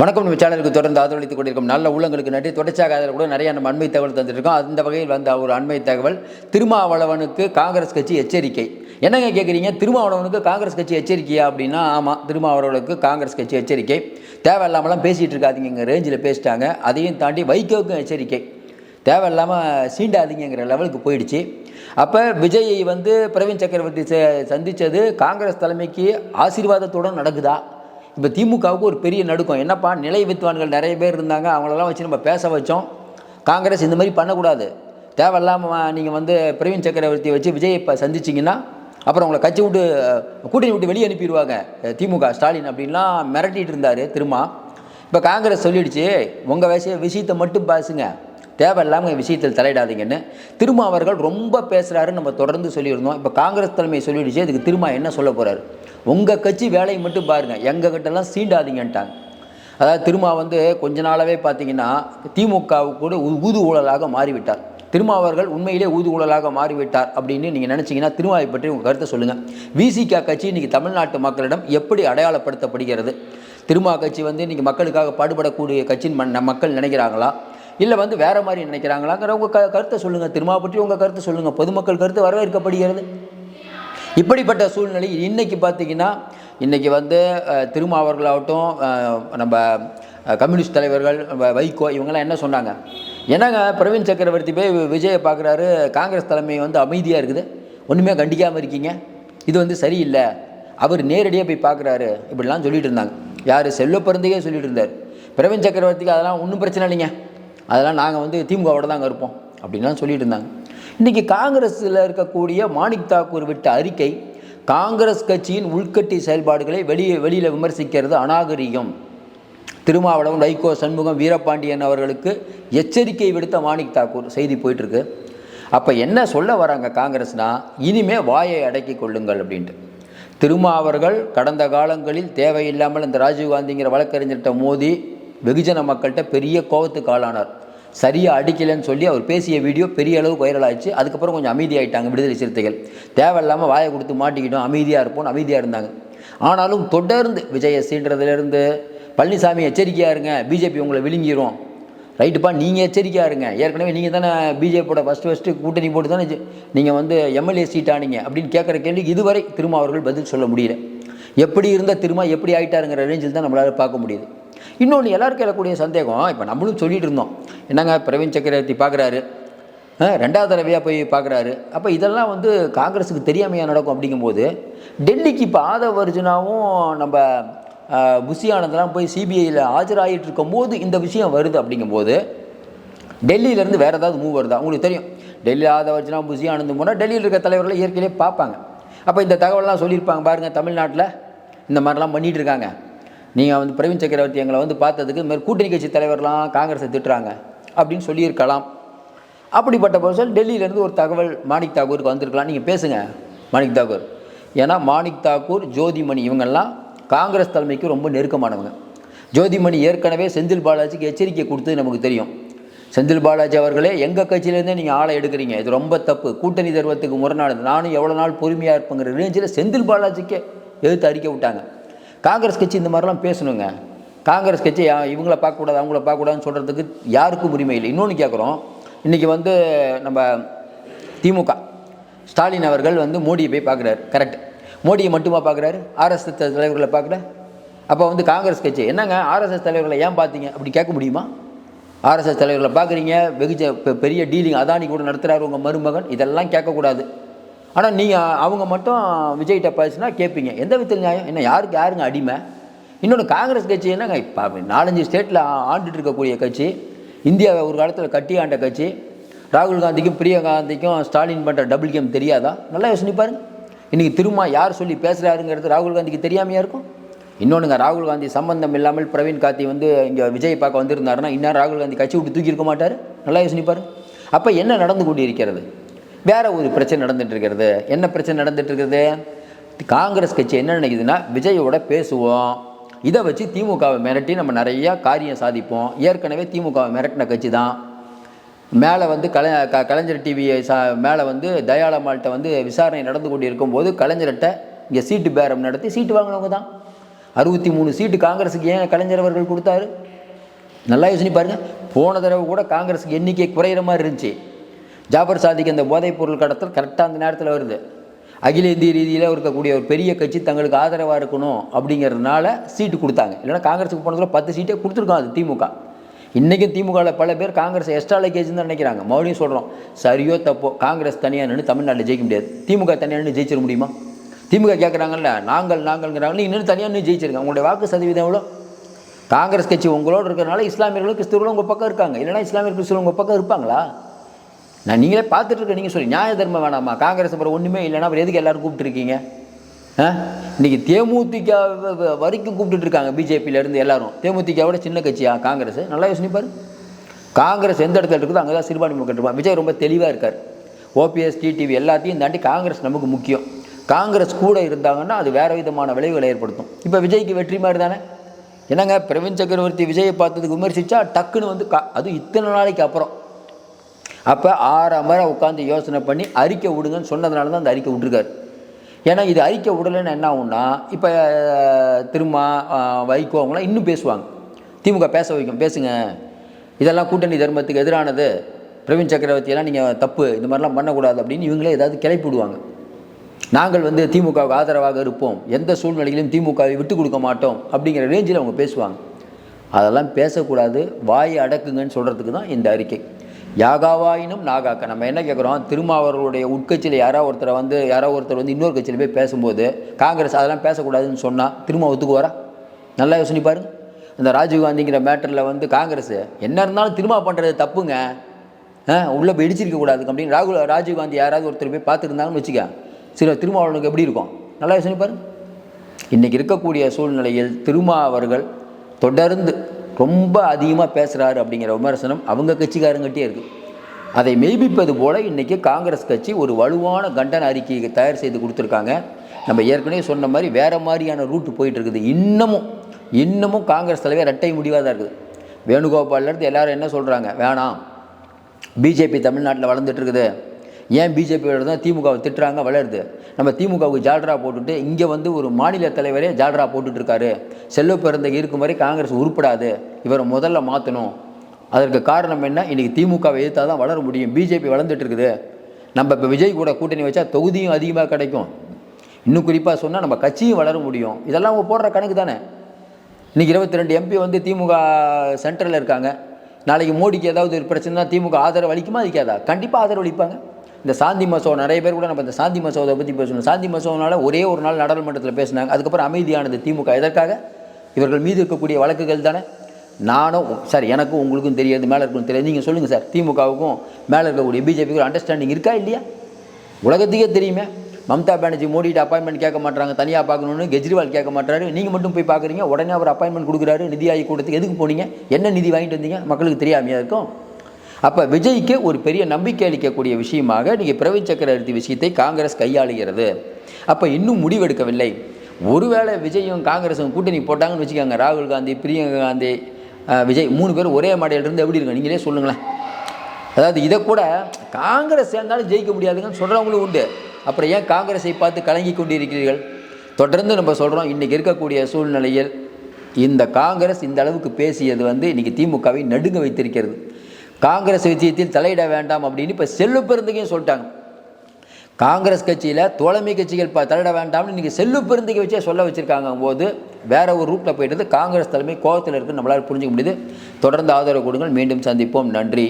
வணக்கம். நம்ம சேனலுக்கு தொடர்ந்து ஆதரவளித்துக் கொண்டிருக்கும் நல்ல உள்ளங்களுக்கு நன்றி. தொடர்ச்சியாக அதில் கூட நிறைய நம்ம அண்மை தகவல் தந்துருக்கோம். அந்த வகையில் வந்த ஒரு அண்மை தகவல், திருமாவளவனுக்கு காங்கிரஸ் கட்சி எச்சரிக்கை. என்னங்க கேட்குறீங்க, திருமாவளவனுக்கு காங்கிரஸ் கட்சி எச்சரிக்கையா அப்படின்னா, ஆமாம், திருமாவளவனுக்கு காங்கிரஸ் கட்சி எச்சரிக்கை. தேவையில்லாமலாம் பேசிகிட்டு இருக்காதிங்க ரேஞ்சில் பேசிட்டாங்க. அதையும் தாண்டி வைகோவுக்கும் எச்சரிக்கை. தேவையில்லாமல் சீண்டாதீங்கிற லெவலுக்கு போயிடுச்சு. அப்போ விஜயை பிரவீன் சக்கரவர்த்தி சந்தித்தது காங்கிரஸ் தலைமைக்கு ஆசீர்வாதத்துடன் நடக்குதா? இப்போ திமுகவுக்கு ஒரு பெரிய நடுக்கம். என்னப்பா, நிலை வித்வான்கள் நிறைய பேர் இருந்தாங்க, அவங்களெல்லாம் வச்சு நம்ம பேச வச்சோம். காங்கிரஸ் இந்த மாதிரி பண்ணக்கூடாது. தேவையில்லாமல் நீங்கள் பிரவீன் சக்கரவர்த்தியை வச்சு விஜயை இப்போ சந்திச்சிங்கன்னா அப்புறம் உங்களை கட்சி விட்டு கூட்டணி விட்டு வெளியே அனுப்பிடுவாங்க திமுக ஸ்டாலின் அப்படின்லாம் மிரட்டிகிட்டு இருந்தார் திருமா. இப்போ காங்கிரஸ் சொல்லிடுச்சு, உங்கள் விஷயத்தை மட்டும் பேசுங்க, தேவையில்லாமல் விஷயத்தில் தலையிடாதீங்கன்னு. திருமா அவர்கள் ரொம்ப பேசுகிறாருன்னு நம்ம தொடர்ந்து சொல்லியிருந்தோம். இப்போ காங்கிரஸ் தலைமை சொல்லிடுச்சு, இதுக்கு திருமா என்ன சொல்ல போகிறார்? உங்கள் கட்சி வேலையை மட்டும் பாருங்கள், எங்கள் கிட்டலாம் சீண்டாதீங்கன்ட்டாங்க. அதாவது திருமா கொஞ்ச நாளாகவே பார்த்தீங்கன்னா திமுகவுக்கு கூட ஊது ஊழலாக மாறிவிட்டார். திருமா அவர்கள் உண்மையிலே ஊது ஊழலாக மாறிவிட்டார் அப்படின்னு நீங்கள் நினச்சிங்கன்னா திருமாவை பற்றி உங்கள் கருத்தை சொல்லுங்கள். விசிக கட்சி இன்றைக்கி தமிழ்நாட்டு மக்களிடம் எப்படி அடையாளப்படுத்தப்படுகிறது? திருமா கட்சி இன்றைக்கி மக்களுக்காக பாடுபடக்கூடிய கட்சின்னு மக்கள் நினைக்கிறாங்களா, இல்லை வேறு மாதிரி நினைக்கிறாங்களாங்கிற உங்கள் கருத்தை சொல்லுங்கள். திருமாவை பற்றி உங்கள் கருத்தை சொல்லுங்கள். பொதுமக்கள் கருத்து வரவேற்கப்படுகிறது. இப்படிப்பட்ட சூழ்நிலை இன்றைக்கி பார்த்தீங்கன்னா, இன்றைக்கி திருமா அவர்களாகட்டும், நம்ம கம்யூனிஸ்ட் தலைவர்கள் வைகோ இவங்கெல்லாம் என்ன சொன்னாங்க, என்னங்க பிரவீன் சக்கரவர்த்தி போய் விஜயை பார்க்குறாரு, காங்கிரஸ் தலைமை அமைதியாக இருக்குது, ஒன்றுமே கண்டிக்காமல் இருக்கீங்க, இது சரியில்லை, அவர் நேரடியாக போய் பார்க்குறாரு, இப்படிலாம் சொல்லிட்டு இருந்தாங்க. யார்? செல்வ பிறந்தையே சொல்லிட்டு இருந்தார். பிரவீன் சக்கரவர்த்திக்கு அதெல்லாம் ஒன்றும் பிரச்சனை இல்லைங்க, அதெல்லாம் நாங்கள் திமுகவோட தாங்க இருப்போம் அப்படின்லாம் சொல்லிட்டு இருந்தாங்க. இன்றைக்கி காங்கிரஸில் இருக்கக்கூடிய மாணிக் தாக்கூர் விட்ட அறிக்கை, காங்கிரஸ் கட்சியின் உள்கட்டி செயல்பாடுகளை வெளியில் விமர்சிக்கிறது அநாகரிகம். திருமாவளவன், வைகோ, சண்முகம், வீரபாண்டியன் அவர்களுக்கு எச்சரிக்கை விடுத்த மாணிக் தாக்கூர் செய்தி போயிட்டுருக்கு. அப்போ என்ன சொல்ல வராங்க காங்கிரஸ்னால், இனிமே வாயை அடக்கி கொள்ளுங்கள் அப்படின்ட்டு. திருமா அவர்கள் கடந்த காலங்களில் தேவையில்லாமல் இந்த ராஜீவ்காந்திங்கிற வழக்கறிஞர்கிட்ட மோதி வெகுஜன மக்கள்கிட்ட பெரிய கோபத்துக்கு ஆளானார். சரியாக அடிக்கலைன்னு சொல்லி அவர் பேசிய வீடியோ பெரிய அளவுக்கு வைரல் ஆயிடுச்சு. அதுக்கப்புறம் கொஞ்சம் அமைதியாகிட்டாங்க விடுதலை சிறுத்தைகள். தேவையில்லாமல் வாயை கொடுத்து மாட்டிக்கிட்டோம், அமைதியாக இருப்போம்னு அமைதியாக இருந்தாங்க. ஆனாலும் தொடர்ந்து விஜயை சீன்றதுலேருந்து, பழனிசாமி எச்சரிக்கையாக இருங்க, பிஜேபி உங்களை விழுங்கிரும், ரைட்டுப்பா நீங்கள் எச்சரிக்கையாக இருங்க, ஏற்கனவே நீங்கள் தானே பிஜேபியோட ஃபஸ்ட்டு கூட்டணி போட்டு தானே நீங்கள் எம்எல்ஏ சீட் ஆனீங்க அப்படின்னு கேட்குற கேள்விக்கு இதுவரை திருமா அவர்கள் பதில் சொல்ல முடியல. எப்படி இருந்த திருமா எப்படி ஆகிட்டாருங்கிற ரேஞ்சில் தான் நம்மளால் பார்க்க முடியுது. இன்னொன்று எல்லாருக்கும் எழக்கூடிய சந்தேகம், இப்போ நம்மளும் சொல்லிகிட்டு இருந்தோம், என்னங்க பிரவீன் சக்கரவர்த்தி பார்க்குறாரு, ரெண்டாவது தடவையாக போய் பார்க்குறாரு, அப்போ இதெல்லாம் காங்கிரஸுக்கு தெரியாமையாக நடக்கும். அப்படிங்கும்போது டெல்லிக்கு இப்போ ஆதவ் அர்ஜுனாவும் நம்ம புஷி ஆனந்தெல்லாம் போய் சிபிஐயில் ஆஜராகிட்டு இருக்கும்போது இந்த விஷயம் வருது. அப்படிங்கும்போது டெல்லியிலேருந்து வேறு ஏதாவது மூவ் வருதா? உங்களுக்கு தெரியும், டெல்லியில் ஆதவ் அர்ஜுனா புஷி ஆனந்தும் போனால் டெல்லியில் இருக்க தலைவர்களை இயற்கையிலே பார்ப்பாங்க. அப்போ இந்த தகவலாம் சொல்லியிருப்பாங்க, பாருங்கள் தமிழ்நாட்டில் இந்த மாதிரிலாம் பண்ணிகிட்டு இருக்காங்க, நீங்கள் பிரவீன் சக்கரவர்த்தி எங்களை பார்த்ததுக்கு இந்த மாதிரி கூட்டணி கட்சி தலைவர்லாம் காங்கிரஸை திட்டுறாங்க அப்படின்னு சொல்லியிருக்கலாம். அப்படிப்பட்ட பர்சன் டெல்லியிலேருந்து ஒரு தகவல் மாணிக் தாக்கூருக்கு வந்திருக்கலாம், நீங்கள் பேசுங்க மாணிக் தாக்கூர். ஏன்னா மாணிக் தாக்கூர், ஜோதிமணி இவங்கெல்லாம் காங்கிரஸ் தலைமைக்கு ரொம்ப நெருக்கமானவங்க. ஜோதிமணி ஏற்கனவே செந்தில் பாலாஜிக்கு எச்சரிக்கை கொடுத்தது நமக்கு தெரியும். செந்தில் பாலாஜி அவர்களே, எங்கள் கட்சியிலேருந்தே நீங்கள் ஆளை எடுக்கிறீங்க, இது ரொம்ப தப்பு, கூட்டணி தர்மத்துக்கு முரணானது, நானும் எவ்வளோ நாள் பொறுமையாக இருப்பேங்கிற ரேஞ்சில் செந்தில் பாலாஜிக்கே எதிர்த்து அறிக்கை விட்டாங்க. காங்கிரஸ் கட்சி இந்த மாதிரிலாம் பேசணுங்க. காங்கிரஸ் கட்சி இவங்கள பார்க்கக்கூடாது அவங்கள பார்க்கக்கூடாதுன்னு சொல்கிறதுக்கு யாருக்கும் உரிமை இல்லை. இன்னொன்று கேட்குறோம், இன்றைக்கி நம்ம திமுக ஸ்டாலின் அவர்கள் மோடியை போய் பார்க்குறாரு, கரெக்ட், மோடியை மட்டுமா பார்க்குறாரு, ஆர்எஸ்எஸ் தலைவர்களை பார்க்கல. அப்போ காங்கிரஸ் கட்சி என்னங்க ஆர்எஸ்எஸ் தலைவர்களை ஏன் பார்த்தீங்க அப்படி கேட்க முடியுமா? ஆர்எஸ்எஸ் தலைவர்களை பார்க்குறீங்க, பெரிய டீலிங் அதானி கூட நடத்துகிறாரு உங்கள் மருமகன், இதெல்லாம் கேட்கக்கூடாது. ஆனால் நீங்கள் அவங்க மட்டும் விஜய்கிட்ட பேசுனா கேட்பீங்க, எந்த விதத்தில் நியாயம்? என்ன யாருங்க அடிமை? இன்னொன்று காங்கிரஸ் கட்சி என்னங்க, இப்போ 4-5 ஸ்டேட்டில் ஆண்டுட்டு இருக்கக்கூடிய கட்சி, இந்தியாவை ஒரு காலத்தில் கட்டி ஆண்ட கட்சி. ராகுல் காந்திக்கும் பிரியங்கா காந்திக்கும் ஸ்டாலின் பண்ணுற டபுள் கேம் தெரியாதா? நல்லா யோசனை பாருங்க. இன்றைக்கி திரும்ப யார் சொல்லி பேசுகிறாருங்கிறது ராகுல் காந்திக்கு தெரியாமையாக இருக்கும். இன்னொன்றுங்க, ராகுல் காந்தி சம்பந்தம் இல்லாமல் பிரவீன் காந்தி இங்கே விஜய் பார்க்க வந்திருந்தாருன்னா இன்னும் ராகுல் காந்தி கட்சி விட்டு தூக்கி இருக்க மாட்டார். நல்லா யோசனை பாருங்க. அப்போ என்ன நடந்து கொண்டு இருக்கிறது? வேறு ஒரு பிரச்சனை நடந்துகிட்டு இருக்கிறது. என்ன பிரச்சனை நடந்துகிட்டு இருக்கிறது? காங்கிரஸ் கட்சி என்ன நினைக்குதுன்னா, விஜயோட பேசுவோம், இதை வச்சு திமுகவை மிரட்டி நம்ம நிறையா காரியம் சாதிப்போம். ஏற்கனவே திமுகவை மிரட்டின கட்சி தான். மேலே கலைஞர் டிவி மேலே தயாளம்மாள்கிட்ட விசாரணை நடந்து கொண்டு இருக்கும்போது கலைஞர்கிட்ட இங்கே சீட்டு பேரம் நடத்தி சீட்டு வாங்கினவங்க தான். 63 சீட்டு காங்கிரஸுக்கு ஏன் கலைஞர் அவர்கள் கொடுத்தாரு? நல்லா யோசனை பாருங்கள். போன தடவை கூட காங்கிரஸுக்கு எண்ணிக்கை குறையிற மாதிரி இருந்துச்சு. ஜாபர் சாதிக்கு அந்த போதைப் பொருள் கடத்தல் கரெக்டாக அந்த நேரத்தில் வருது. அகில இந்திய ரீதியில் இருக்கக்கூடிய ஒரு பெரிய கட்சி தங்களுக்கு ஆதரவாக இருக்கணும் அப்படிங்கிறதுனால சீட்டு கொடுத்தாங்க. இல்லைன்னா காங்கிரஸுக்கு போனதில் 10 சீட்டே கொடுத்துருக்கோம். அது திமுக. இன்றைக்கும் திமுகவில் பல பேர் காங்கிரஸ் எக்ஸ்ட்ரா லக்கேஜ்னு தான் நினைக்கிறாங்க. மறுபடியும் சொல்கிறோம், சரியோ தப்போ, காங்கிரஸ் தனியாக நின்று தமிழ்நாட்டில் ஜெயிக்க முடியாது. திமுக தனியாக நின்று ஜெயிச்சிட முடியுமா? திமுக கேட்குறாங்கல்ல, நாங்கள்ங்கிறாங்க. நீ இன்னும் தனியாக நின்று ஜெயிச்சிருங்க. உங்களுடைய வாக்கு சதவீதம் எவ்வளோ? காங்கிரஸ் கட்சி உங்களோடு இருக்கிறனால இஸ்லாமியர்களும் கிறிஸ்தவர்களும் உங்கள் பக்கம் இருக்காங்க. இல்லைனா இஸ்லாமியர் கிறிஸ்தவர்கள் உங்கள் பக்கம் இருப்பாங்களா? நீங்களே பார்த்துட்டு இருக்க. நீங்கள் சொல்லி நியாய தர்மம் வேணாமா? காங்கிரஸ் அப்புறம் ஒன்றுமே இல்லைன்னா அப்புறம் எதுக்கு எல்லோரும் கூப்பிட்டுருக்கீங்க? இன்றைக்கி தேமுதிக வரைக்கும் கூப்பிட்டுருக்காங்க. பிஜேபியிலேருந்து எல்லாரும். தேமுதிகவோட சின்ன கட்சியா காங்கிரஸ்? நல்லா யோசிப்பார். காங்கிரஸ் எந்த இடத்துல இருக்குதோ அங்கே தான் சிறுபான்மை மக்கள் இருப்பாங்க. விஜய் ரொம்ப தெளிவாக இருக்கார். ஓபிஎஸ், டிடிவி எல்லாத்தையும் தாண்டி காங்கிரஸ் நமக்கு முக்கியம். காங்கிரஸ் கூட இருந்தாங்கன்னா அது வேறு விதமான விளைவுகளை ஏற்படுத்தும். இப்போ விஜய்க்கு வெற்றி மாதிரி தானே. என்னங்க, பிரவீன் சக்கரவர்த்தி விஜயை பார்த்ததுக்கு விமர்சித்தா டக்குன்னு வந்து அது இத்தனை நாளைக்கு அப்புறம் அப்போ 6 முறை உட்காந்து யோசனை பண்ணி அறிக்கை விடுங்கன்னு சொன்னதுனால தான் அந்த அறிக்கை விட்டுருக்காரு. ஏன்னா இது அறிக்கை விடலைன்னு என்ன ஆகும்னா, இப்போ திரும்ப வைகோ அவங்களாம் இன்னும் பேசுவாங்க. திமுக பேச வைக்கும், பேசுங்க, இதெல்லாம் கூட்டணி தர்மத்துக்கு எதிரானது, பிரவீன் சக்கரவர்த்தியெல்லாம் நீங்கள் தப்பு, இந்த மாதிரிலாம் பண்ணக்கூடாது அப்படின்னு இவங்களே ஏதாவது கிளப்பி விடுவாங்க. நாங்கள் வந்து திமுகவுக்கு ஆதரவாக இருப்போம், எந்த சூழ்நிலையிலும் திமுகவை விட்டு கொடுக்க மாட்டோம் அப்படிங்கிற ரேஞ்சில் அவங்க பேசுவாங்க. அதெல்லாம் பேசக்கூடாது, வாயை அடக்குங்கன்னு சொல்கிறதுக்கு தான் இந்த அறிக்கை. யாகாவாயினும் நாகாக்க. நம்ம என்ன கேட்குறோம், திருமாவர்களுடைய உட்கட்சியில் யாரோ ஒருத்தர் வந்து இன்னொரு கட்சியில் போய் பேசும்போது காங்கிரஸ் அதெல்லாம் பேசக்கூடாதுன்னு சொன்னால் திரும்ப ஒத்துக்குவாரா? நல்லா யோசனை பாருங்க. இந்த ராஜீவ்காந்திங்கிற மேட்டரில் வந்து காங்கிரஸ் என்ன இருந்தாலும் திரும்ப பண்ணுறது தப்புங்க, உள்ளே போய் இடிச்சிருக்கக்கூடாது அப்படின்னு ராஜீவ்காந்தி யாராவது ஒருத்தர் போய் பார்த்துருந்தாங்கன்னு வச்சுக்க, சில திருமாவளவனுக்கு எப்படி இருக்கும்? நல்லா யோசனை பாருங்க. இன்றைக்கி இருக்கக்கூடிய சூழ்நிலையில் திருமாவர்கள் தொடர்ந்து ரொம்ப அதிகமாக பேசுகிறாரு அப்படிங்கிற விமர்சனம் அவங்க கட்சிக்காரங்கிட்டே இருக்குது. அதை மெய்ப்பிப்பது போல் இன்றைக்கி காங்கிரஸ் கட்சி ஒரு வலுவான கண்டன அறிக்கையை தயார் செய்து கொடுத்துருக்காங்க. நம்ம ஏற்கனவே சொன்ன மாதிரி வேறு மாதிரியான ரூட்டு போயிட்டுருக்குது. இன்னமும் காங்கிரஸ் தலைவர் ரெட்டை முடிவாக தான் இருக்குது. வேணுகோபால்லேருந்து எல்லோரும் என்ன சொல்கிறாங்க, வேணாம், பிஜேபி தமிழ்நாட்டில் வளர்ந்துட்டுருக்குது, ஏன் பிஜேபியோட தான் திமுகவை திட்டுறாங்க, வளருது, நம்ம திமுகவுக்கு ஜால்ரா போட்டுட்டு இங்கே வந்து ஒரு மாநில தலைவரே ஜால்ரா போட்டுட்ருக்காரு, செல்வ பிறந்தகை இருக்கும் வரை காங்கிரஸ் உருப்படாது, இவரை முதல்ல மாற்றணும். அதற்கு காரணம் என்ன, இன்றைக்கி திமுகவை எதிர்த்தா தான் வளர முடியும், பிஜேபி வளர்ந்துட்டு இருக்குது, நம்ம இப்போ விஜய் கூட கூட்டணி வச்சா தொகுதியும் அதிகமாக கிடைக்கும், இன்னும் குறிப்பாக சொன்னால் நம்ம கட்சியும் வளர முடியும். இதெல்லாம் அவங்க போடுற கணக்கு தானே. இன்றைக்கி 22 எம்பி வந்து திமுக சென்ட்ரலில் இருக்காங்க. நாளைக்கு மோடிக்கு ஏதாவது ஒரு பிரச்சனை திமுக ஆதரவு அளிக்குமா அளிக்காதா? கண்டிப்பாக ஆதரவு அளிப்பாங்க. இந்த சாந்தி மசோதா, நிறைய பேர் கூட நம்ம இந்த சாந்தி மசோதாவை பற்றி பேசணும். சாந்தி மசோதானால ஒரே ஒரு நாள் நாடாளுமன்றத்தில் பேசினாங்க, அதுக்கப்புறம் அமைதியானது திமுக. எதற்காக? இவர்கள் மீது இருக்கக்கூடிய வழக்குகள் தானே. நானும் சார், எனக்கும் உங்களுக்கும் தெரியாது, மேலே இருக்கணும் தெரியாது, நீங்கள் சொல்லுங்கள் சார், திமுகவுக்கும் மேலே இருக்கக்கூடிய பிஜேபிக்கு ஒரு அண்டர்ஸ்டாண்டிங் இருக்கா இல்லையா? உலகத்துக்கே தெரியுமே. மம்தா பானர்ஜி மோடிட்டு அப்பாயின்மெண்ட் கேட்க மாட்டாங்க, தனியாக பார்க்கணுன்னு கெஜ்ரிவால் கேட்க மாட்டாரு, நீங்கள் மட்டும் போய் பார்க்குறீங்க, உடனே அவர் அப்பாயின்மெண்ட் கொடுக்குறாரு. நிதி ஆயோக் கூட்டத்துக்கு எதுக்கு போனீங்க, என்ன நிதி வாங்கிட்டு வந்தீங்க, மக்களுக்கு தெரியாமையாக இருக்கும். அப்போ விஜய்க்கு ஒரு பெரிய நம்பிக்கை அளிக்கக்கூடிய விஷயமாக நீங்கள் பிரவீன் சக்கரவர்த்தி விஷயத்தை காங்கிரஸ் கையாளுகிறது. அப்போ இன்னும் முடிவெடுக்கவில்லை. ஒருவேளை விஜயும் காங்கிரஸும் கூட்டணி போட்டாங்கன்னு வச்சுக்காங்க, ராகுல் காந்தி, பிரியங்கா காந்தி, விஜய் 3 பேர் ஒரே மாடையிலிருந்து எப்படி இருக்கும் நீங்களே சொல்லுங்களேன். அதாவது இதை கூட காங்கிரஸ் சேர்ந்தாலும் ஜெயிக்க முடியாதுங்கன்னு சொல்கிறவங்களும் உண்டு. அப்புறம் ஏன் காங்கிரஸை பார்த்து கலங்கி கொண்டிருக்கிறீர்கள்? தொடர்ந்து நம்ம சொல்கிறோம், இன்றைக்கி இருக்கக்கூடிய சூழ்நிலையில் இந்த காங்கிரஸ் இந்த அளவுக்கு பேசியது வந்து இன்றைக்கி திமுகவை நடுங்க வைத்திருக்கிறது. காங்கிரஸ் விஷயத்தில் தலையிட வேண்டாம் அப்படின்னு இப்போ செல்வ பெருந்தகையும் சொல்லிட்டாங்க. காங்கிரஸ் கட்சியில் தோழமை கட்சிகள் தலையிட வேண்டாம்னு இன்றைக்கி செல்வ பெருந்தகை வச்சே சொல்ல வச்சுருக்காங்க போது வேறு ஒரு ரூட்டில் போயிட்டு காங்கிரஸ் தலைமை கோபத்தில் இருக்குன்னு நம்மளால் புரிஞ்சிக்க முடியுது. தொடர்ந்து ஆதரவு கொடுங்கள். மீண்டும் சந்திப்போம். நன்றி.